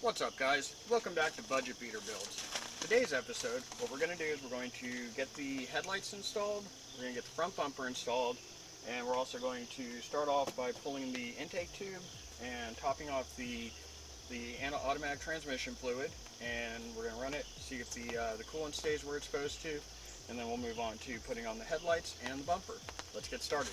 What's up, guys? Welcome back to Budget Beater Builds. Today's episode, what we're going to do is we're going to get the headlights installed, we're going to get the front bumper installed, and we're also going to start off by pulling the intake tube and topping off the automatic transmission fluid, and we're going to run it, see if the coolant stays where it's supposed to, and then we'll move on to putting on the headlights and the bumper. Let's get started.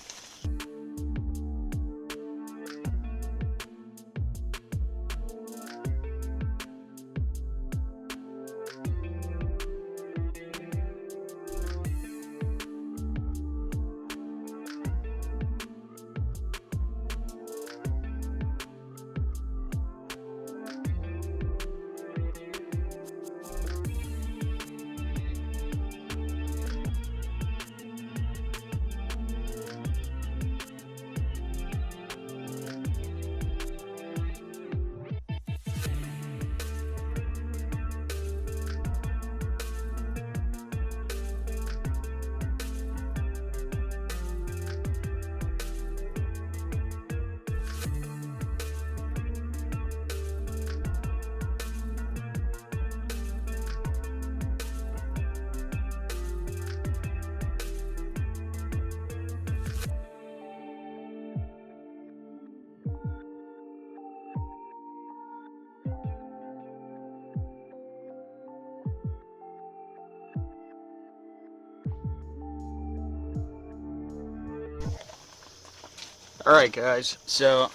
Alright guys, so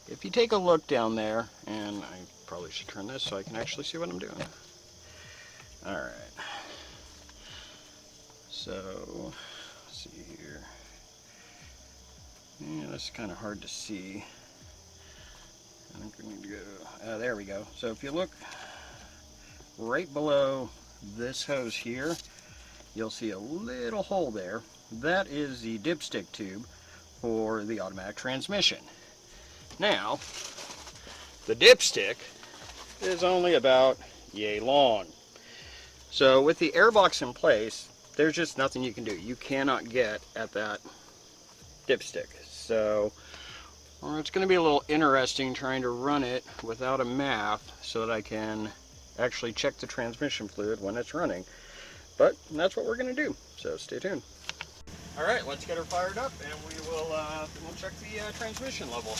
if you take a look down there, and I probably should turn this so I can actually see what I'm doing. Alright, so let's see here. Yeah, that's kind of hard to see. I think we need to go, there we go. So if you look right below this hose here, you'll see a little hole there. That is the dipstick tube for the automatic transmission. Now, the dipstick is only about yay long. So with the airbox in place, there's just nothing you can do. You cannot get at that dipstick. So it's going to be a little interesting trying to run it without a map so that I can actually check the transmission fluid when it's running. But that's what we're going to do. So stay tuned. Alright, let's get her fired up and we'll check the transmission level.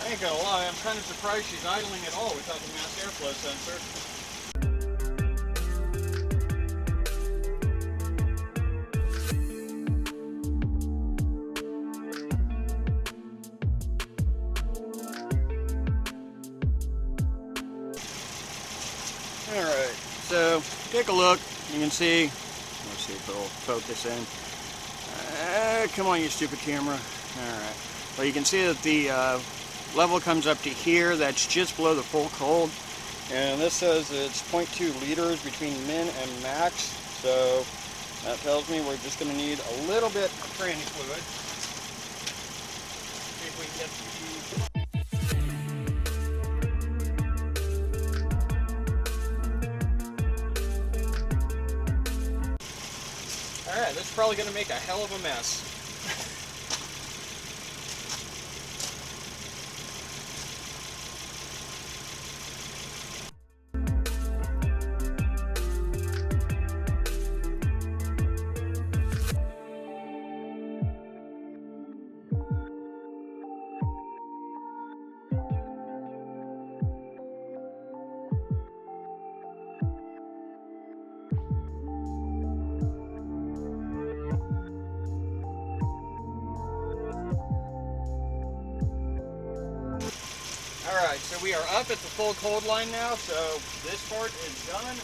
I ain't gonna lie, I'm kind of surprised she's idling at all without the mass airflow sensor. Alright, so take a look. You can see, let's see if it'll focus in. Come on, you stupid camera. Alright, well, you can see that the level comes up to here. That's just below the full cold, and this says it's 0.2 liters between min and max, so that tells me we're just going to need a little bit of tranny fluid. See if we can get the... Alright, this is probably going to make a hell of a mess. Alright, so we are up at the full cold line now, so this part is done.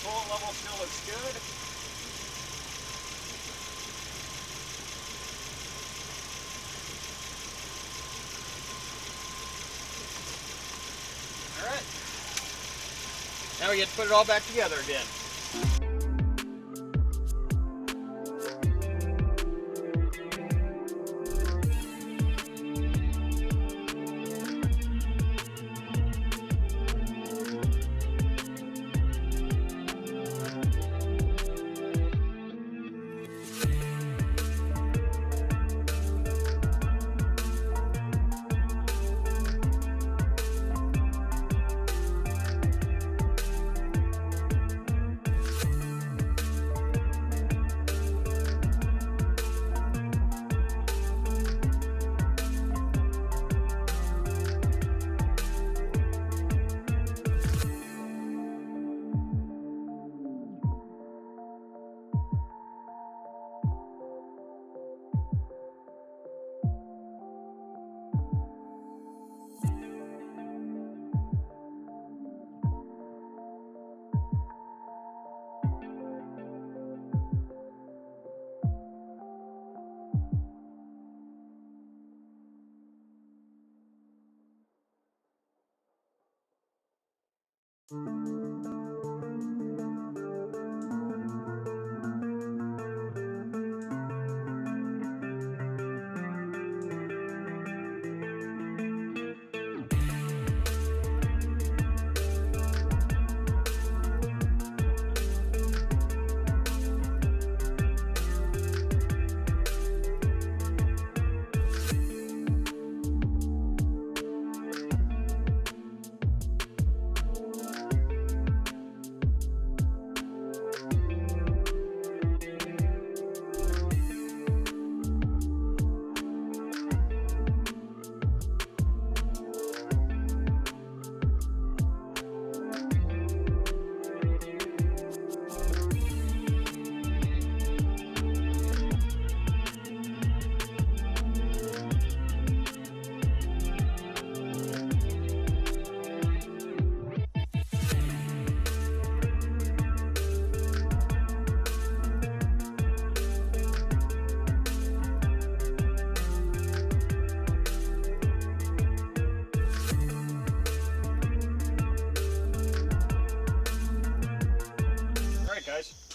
Coolant level still looks good. Alright. Now we get to put it all back together again.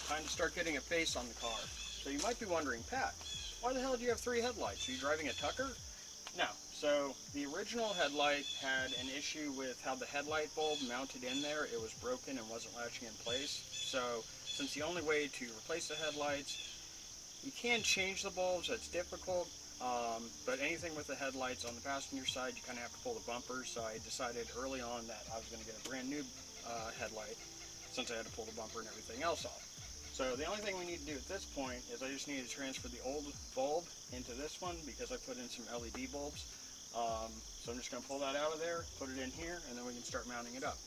Time to start getting a face on the car. So you might be wondering, Pat, why the hell do you have 3 headlights? Are you driving a Tucker? No. So the original headlight had an issue with how the headlight bulb mounted in there. It was broken and wasn't latching in place. So since the only way to replace the headlights, you can change the bulbs, that's difficult. But anything with the headlights on the passenger side, you kind of have to pull the bumper. So I decided early on that I was going to get a brand new headlight, since I had to pull the bumper and everything else off. So the only thing we need to do at this point is I just need to transfer the old bulb into this one because I put in some LED bulbs. So I'm just going to pull that out of there, put it in here, and then we can start mounting it up.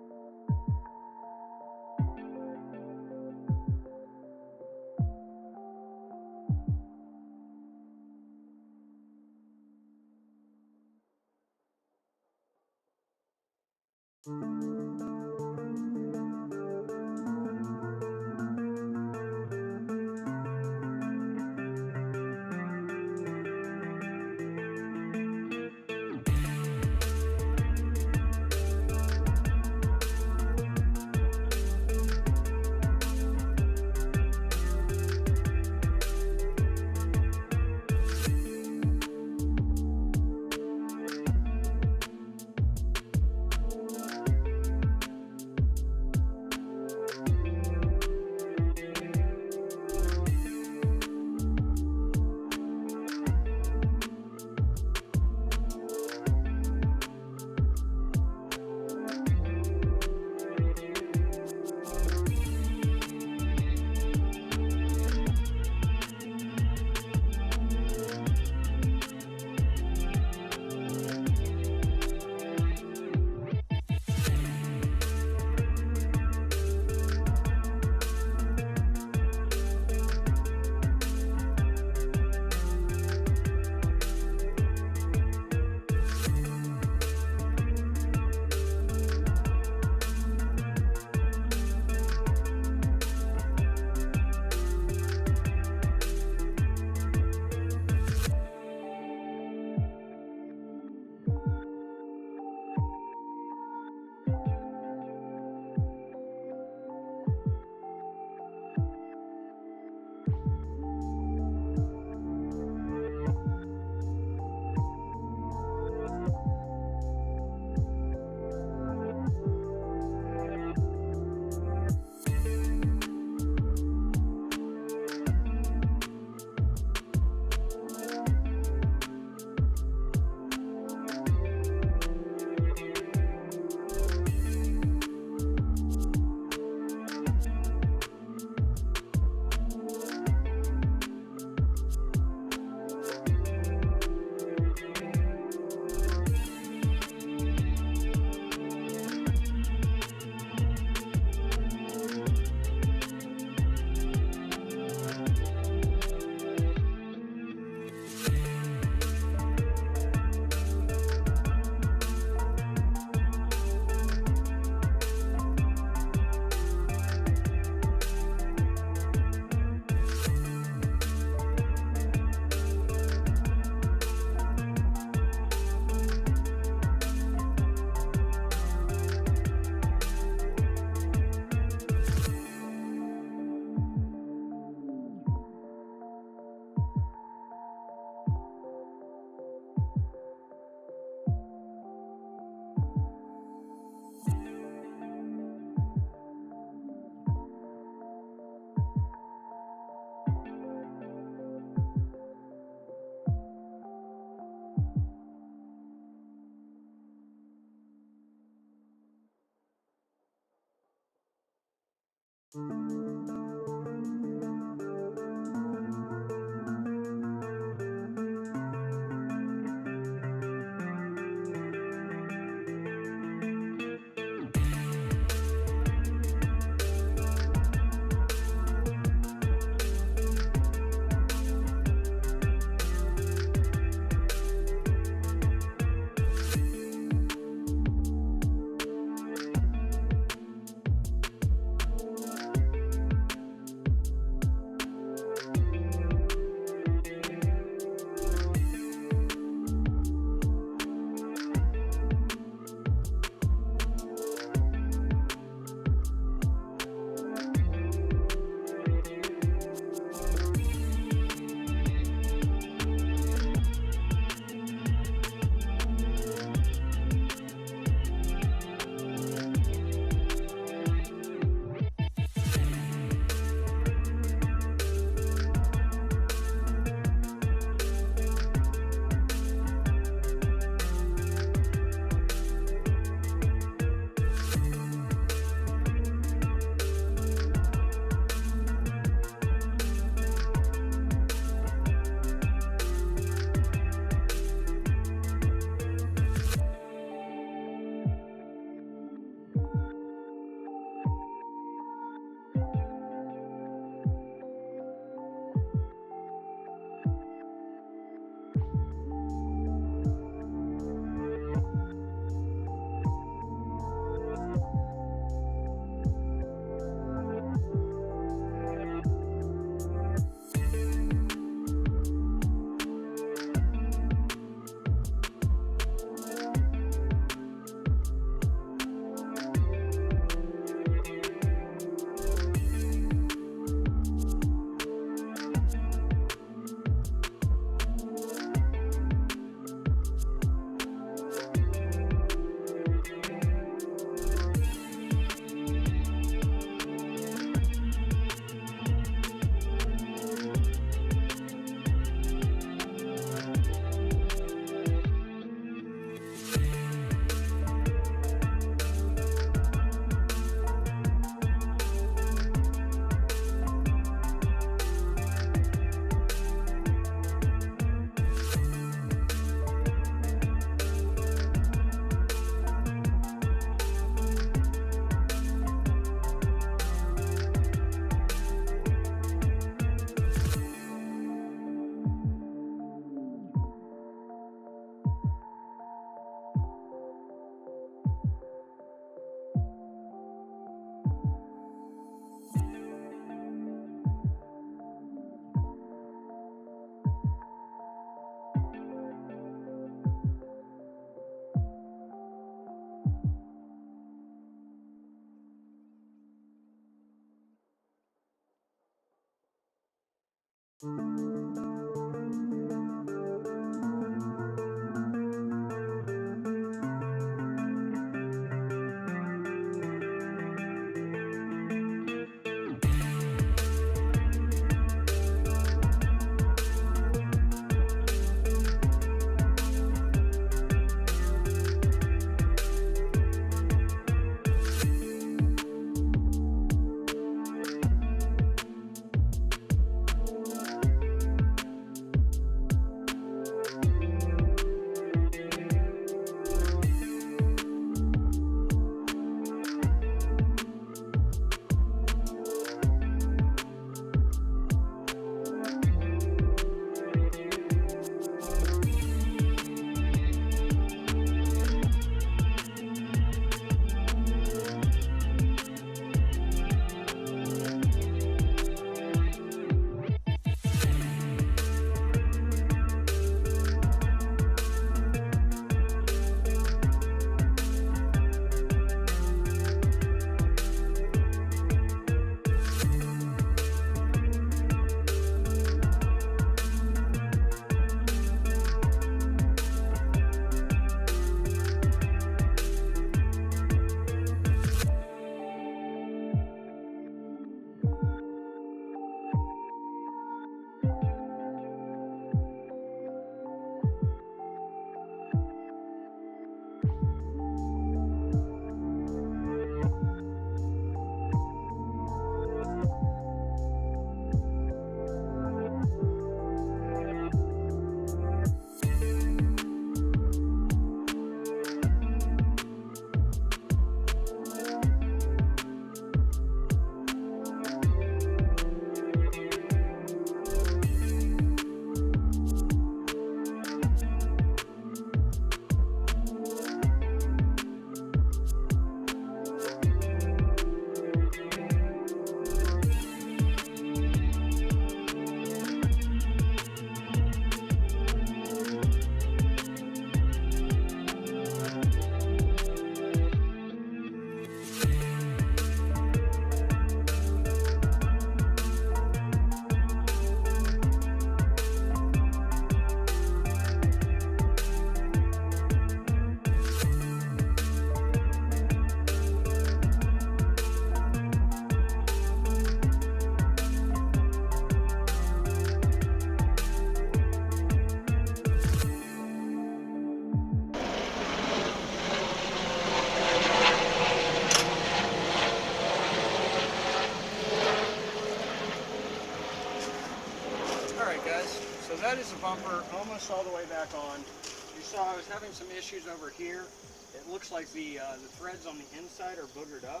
So that is the bumper almost all the way back on. You saw I was having some issues over here. It looks like the threads on the inside are boogered up.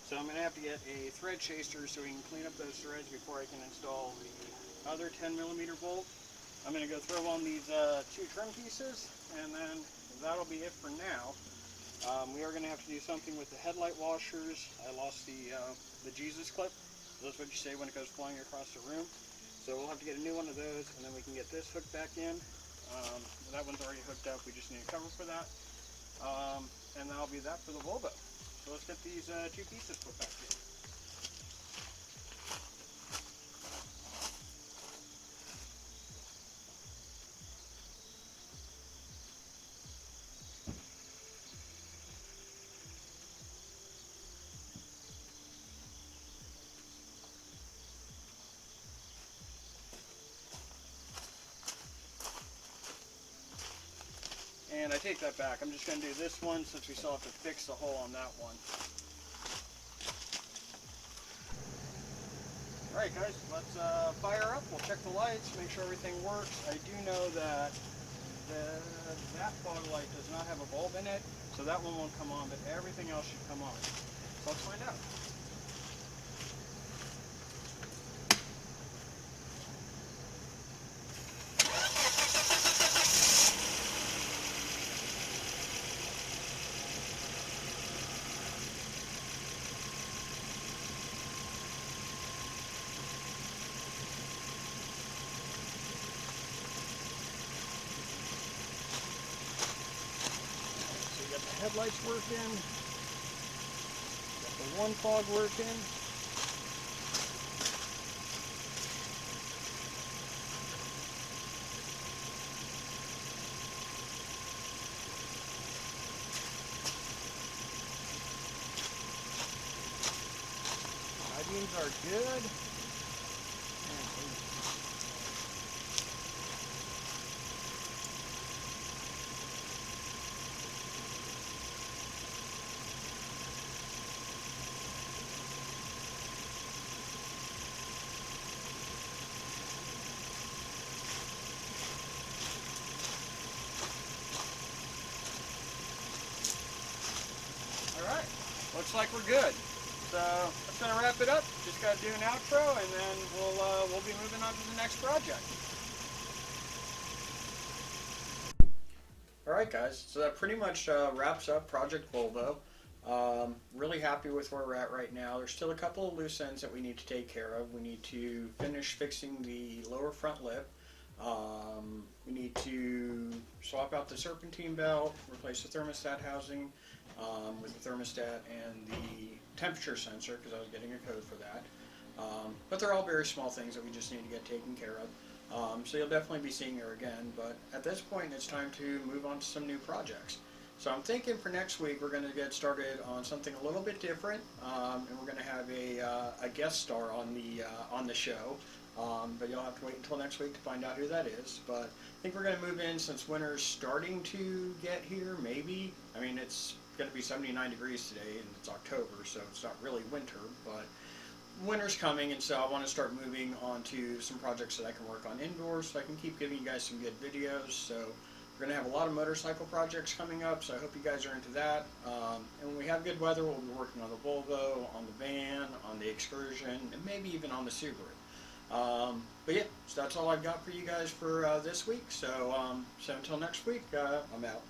So I'm going to have to get a thread chaser so we can clean up those threads before I can install the other 10mm bolt. I'm going to go throw on these two trim pieces, and then that'll be it for now. We are going to have to do something with the headlight washers. I lost the Jesus clip. That's what you say when it goes flying across the room. So we'll have to get a new one of those, and then we can get this hooked back in. That one's already hooked up. We just need a cover for that. And that'll be that for the Volvo. So let's get these two pieces put back in. And I take that back. I'm just going to do this one since we still have to fix the hole on that one. Alright guys, let's fire up. We'll check the lights, make sure everything works. I do know that that fog light does not have a bulb in it, so that one won't come on, but everything else should come on. So let's find out. Headlights working, got the one fog working. are good. Alright, looks like we're good. So that's going to wrap it up. Just got to do an outro, and then we'll be moving on to the next project. Alright guys, so that pretty much wraps up Project Volvo. Really happy with where we're at right now. There's still a couple of loose ends that we need to take care of. We need to finish fixing the lower front lip. We need to swap out the serpentine belt, replace the thermostat housing with the thermostat and the temperature sensor, because I was getting a code for that. But they're all very small things that we just need to get taken care of. So you'll definitely be seeing her again, but at this point it's time to move on to some new projects. So I'm thinking for next week we're going to get started on something a little bit different, and we're going to have a guest star on the show. But you'll have to wait until next week to find out who that is. But I think we're going to move in since winter's starting to get here, maybe. I mean, it's going to be 79 degrees today, and it's October, so it's not really winter, but winter's coming, and so I want to start moving on to some projects that I can work on indoors, so I can keep giving you guys some good videos. So we're going to have a lot of motorcycle projects coming up, so I hope you guys are into that. And when we have good weather, we'll be working on the Volvo, on the van, on the Excursion, and maybe even on the Subaru. But yeah, so that's all I've got for you guys for this week. So until next week, I'm out.